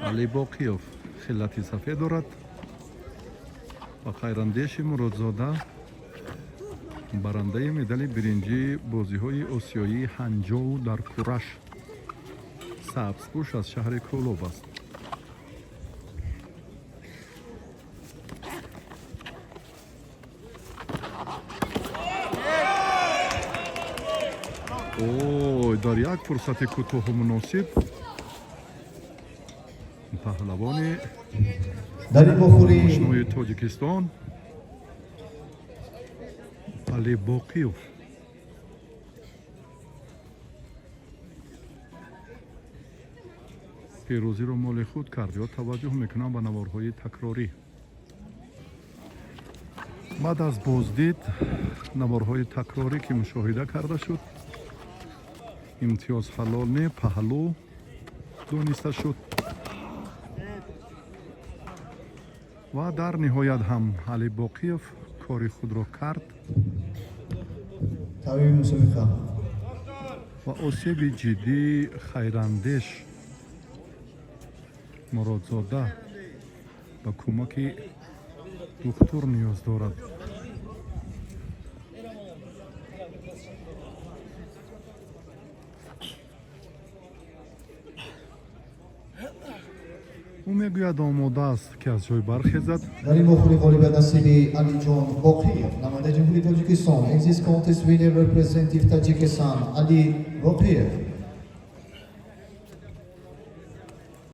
علی باقیوف خلتی سفید دارد و خیراندیش مرادزاده برنده مدال برنجی بازی های آسیایی هنجاو در کورش سبزپوش از شهر کولوب است. در یک فرصت کوتاه مناسب پهلوان آشنای تاجیکستان علی باقیوف پیروزی را مال خود کرد. یا توجه میکنم به نوارهای تکراری. بعد از بازدید نوارهای تکراری که مشاهده کرده شد، امتیاز حلال پهلو دانسته شد و در نهایت هم علی باقیوف کاری خود را کرد و آسیب جدی خیراندیش مرادزاده به کمک دکتر نیاز دارد. او میگوید آماده است که از جای برخیزد. در این بخوری غالب نصیبی علی جان باقیوف نماینده جمهوری تاجیکستان، اگزیس کانتست وینر رپرزنتیو تاجیکستان علی باقیوف.